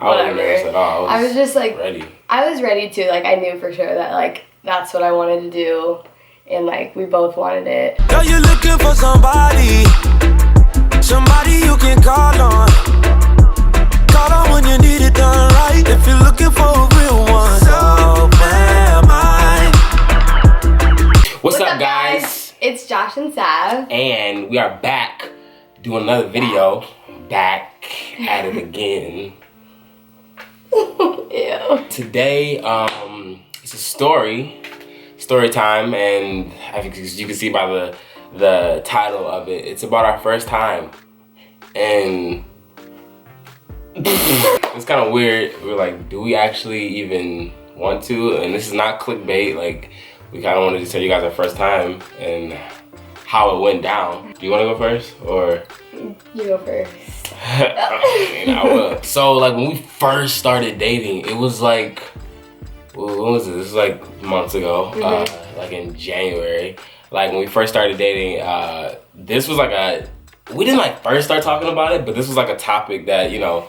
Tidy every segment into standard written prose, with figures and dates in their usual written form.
wasn't nervous at all. I was just like ready. I was ready to, like, I knew for sure that, like, that's what I wanted to do, and, like, we both wanted it. Girl, you're looking for somebody you can call on. Call on when you need it done right. If you're looking for a real one, so am I. What's up, guys? It's Josh and Sav, and we are back doing another video. Back at it again. Ew. Today, it's a story time, and as you can see by the title of it, it's about our first time, and it's kind of weird. We're like, do we actually even want to? And this is not clickbait. Like, we kind of wanted to tell you guys our first time and how it went down. Do you want to go first, or? You go first. I mean, I will. So, like, when we first started dating, it was like, when was it? This was like months ago, like in January. Like, when we first started dating, this was like we didn't like first start talking about it, but this was like a topic that, you know,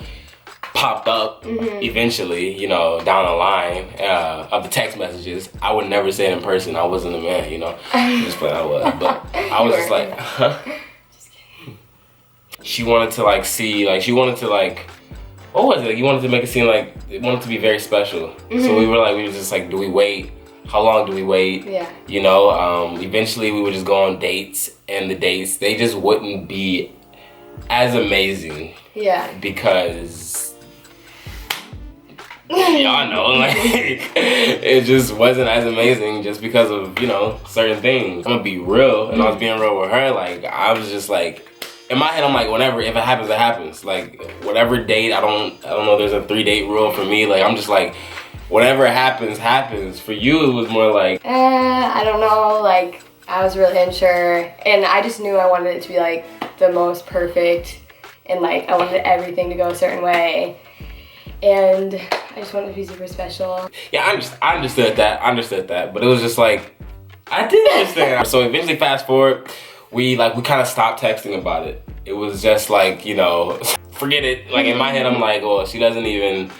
popped up eventually, you know, down the line of the text messages. I would never say it in person. I wasn't a man, you know. Just playing, I was. But I was just like, she wanted to like see, like, she wanted to like, what was it? Like, you wanted to make it seem like it wanted to be very special. So we were just like, do we wait? How long do we wait? Yeah. You know, eventually we would just go on dates, and the dates, they just wouldn't be as amazing. Yeah. Because y'all know, like, it just wasn't as amazing just because of, you know, certain things. I'm gonna be real, and I was being real with her. Like, I was just like, in my head, I'm like, whenever, if it happens, it happens. Like, whatever date, I don't know, there's a 3-date rule for me. Like, I'm just like, whatever happens, happens. For you, it was more like, I don't know, like, I was really unsure, and I just knew I wanted it to be, like, the most perfect, and, like, I wanted everything to go a certain way, and I just wanted it to be super special. Yeah, I understood that, but it was just like, I did understand. So eventually, fast forward, we kind of stopped texting about it. It was just like, you know, forget it. Like, in my head, I'm like, well, she doesn't even,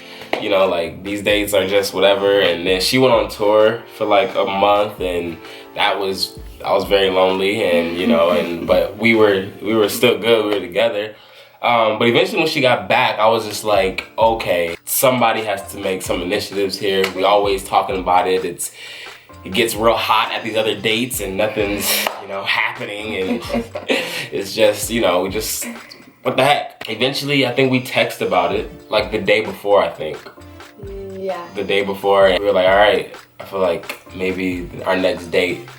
you know, like, these dates are just whatever. And then she went on tour for like a month, and I was very lonely, and, you know, but we were still good. We were together. But eventually when she got back, I was just like, okay, somebody has to make some initiatives here. We always talking about it. It gets real hot at these other dates, and nothing's, you know, happening, and it's just, you know, what the heck. Eventually, I think we texted about it, like, the day before, I think. Yeah. The day before, and we were like, all right, I feel like maybe our next date,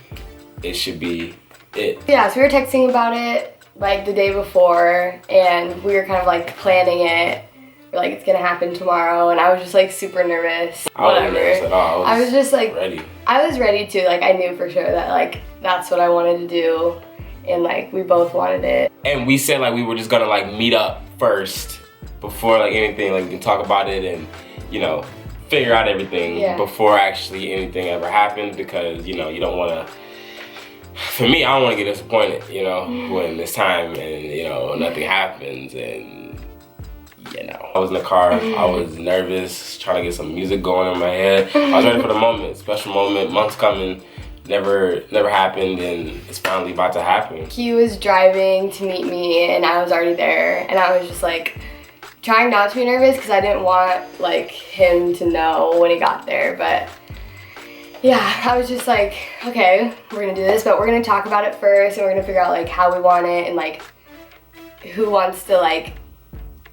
it should be it. Yeah, so we were texting about it, like, the day before, and we were kind of, like, planning it. We're like, it's gonna happen tomorrow, and I was just, like, super nervous. I wasn't nervous at all. I was just, like, ready. I was ready to, like, I knew for sure that, like, that's what I wanted to do, and, like, we both wanted it. And we said, like, we were just gonna, like, meet up first before, like, anything, like, we can talk about it and, you know, figure out everything before actually anything ever happened, because, you know, you don't wanna, for me, I don't wanna get disappointed, you know, when it's time and, you know, nothing happens, and, you know. I was in the car, I was nervous, trying to get some music going in my head. I was ready for the moment, special moment, months coming, never happened, and it's finally about to happen. He was driving to meet me, and I was already there, and I was just, like, trying not to be nervous because I didn't want, like, him to know when he got there, but yeah, I was just like, okay, we're gonna do this, but we're gonna talk about it first, and we're gonna figure out, like, how we want it, and, like, who wants to, like,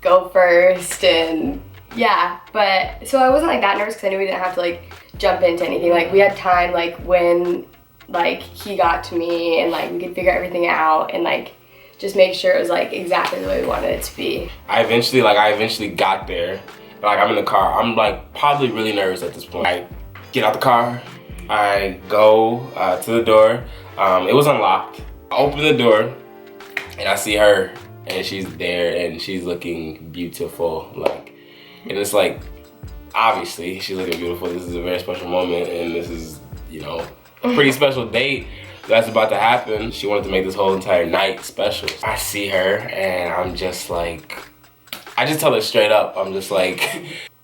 go first, and yeah. But so I wasn't, like, that nervous because I knew we didn't have to, like, jump into anything. Like, we had time, like, when, like, he got to me, and, like, we could figure everything out, and, like, just make sure it was, like, exactly the way we wanted it to be. I eventually got there. Like, I'm in the car. I'm, like, probably really nervous at this point. I get out the car. I go to the door. It was unlocked. I open the door, and I see her. And she's there, and she's looking beautiful, like, and it's like, obviously, she's looking beautiful. This is a very special moment, and this is, you know, a pretty special date that's about to happen. She wanted to make this whole entire night special. I see her, and I'm just like, I just tell her straight up. I'm just like,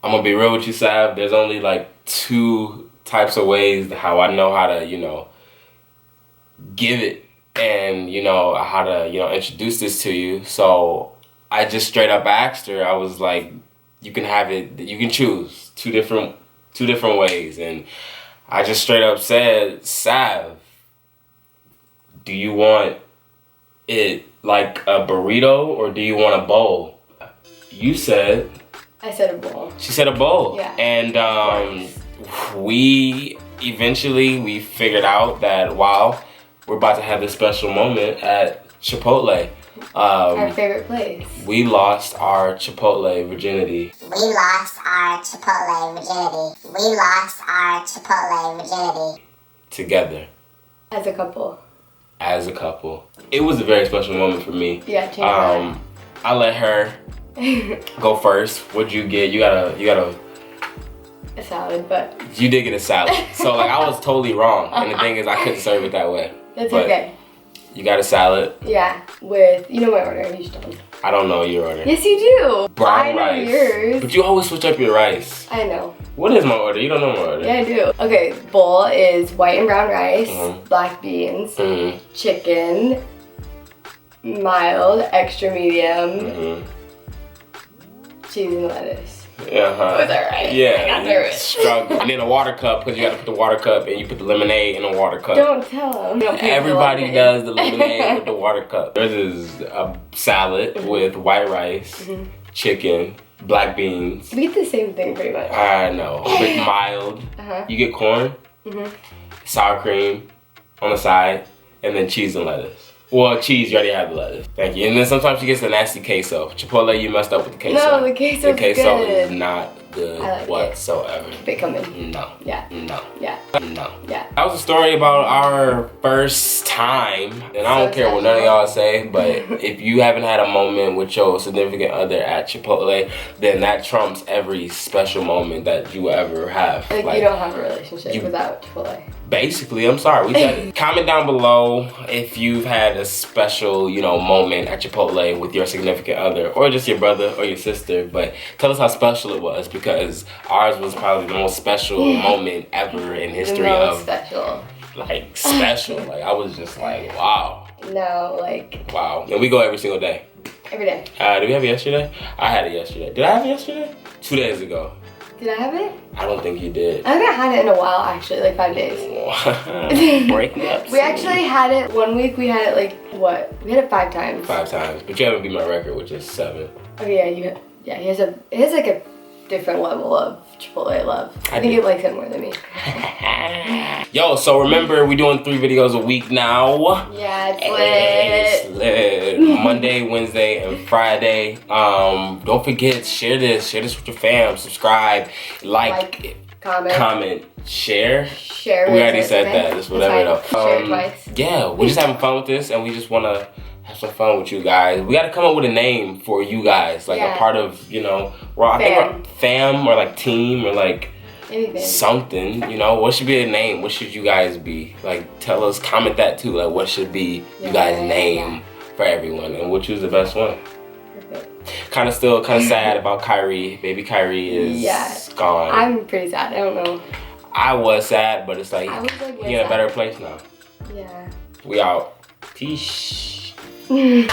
I'm gonna be real with you, Sav. There's only like 2 types of ways how I know how to, you know, give it and, you know, how to, you know, introduce this to you. So I just straight up asked her. I was like, you can have it, you can choose two different ways. And I just straight up said, Sav, do you want it like a burrito or do you want a bowl? You said... I said a bowl. She said a bowl. Yeah. And we figured out that, wow, we're about to have this special moment at Chipotle. Our favorite place. We lost our Chipotle virginity. We lost our Chipotle virginity. We lost our Chipotle virginity. Together. As a couple. As a couple. It was a very special moment for me. Yeah, I let her go first. What'd you get? You got a salad, but you did get a salad. So like I was totally wrong. And the thing is I couldn't serve it that way. That's okay. You got a salad? Yeah, with, you know my order, you should tell me. I don't know your order. Yes, you do. Brown rice. Yours. But you always switch up your rice. I know. What is my order? You don't know my order. Yeah, I do. Okay, bowl is white and brown rice, black beans, chicken, mild, extra medium, cheese and lettuce. Uh-huh. Was that right? Yeah. I got nervous. Struggle. And then a water cup, because you got to put the water cup and you put the lemonade in a water cup. Don't tell them. Everybody does the lemonade with the water cup. Yours is a salad with white rice, chicken, black beans. We get the same thing pretty much. I know. But mild. You get corn, sour cream on the side, and then cheese and lettuce. Well, cheese, you already have the lettuce. Thank you. And then sometimes she gets the nasty queso. Chipotle, you messed up with the queso. No, the queso's The queso good. is not good I like whatsoever. Keep it coming. No. Yeah. No. Yeah. No. Yeah. That was a story about our first time. And I don't care what none of y'all say, but if you haven't had a moment with your significant other at Chipotle, then that trumps every special moment that you ever have. Like you don't have a relationship without Chipotle. Basically, I'm sorry. We said it. Comment down below if you've had a special, you know, moment at Chipotle with your significant other, or just your brother or your sister. But tell us how special it was, because ours was probably the most special moment ever in history of special. Like special. Like I was just like, wow. No, like wow. And we go every single day. Every day. Did we have it yesterday? I had it yesterday. Did I have it yesterday? 2 days ago. Did I have it? I don't think you did. I haven't had it in a while, actually, like 5 days. Break me up. We actually had it, 1 week we had it like, what? We had it 5 times. 5 times. But you haven't beat my record, which is 7. Okay, yeah, he has like a different level of Chipotle love. I think he likes it more than me. Yo, so remember, we're doing 3 videos a week now. Yeah, it's lit. Monday, Wednesday, and Friday. Don't forget, share this with your fam. Subscribe, like comment, share. Share. We already said that. Just whatever though. Share it twice. Yeah, we're just having fun with this, and we just wanna have some fun with you guys. We gotta come up with a name for you guys, like a part of, you know, I think we're fam or like team or like anything. Something, you know. What should be a name? What should you guys be? Like, tell us, comment that too. Like, what should be you guys' name for everyone, and we'll choose the best one. Perfect. Kind of sad about Kyrie. Baby Kyrie is gone. I'm pretty sad. I don't know. I was sad, but it's like, he in a better place now. Yeah. We out. Peace. Yeah.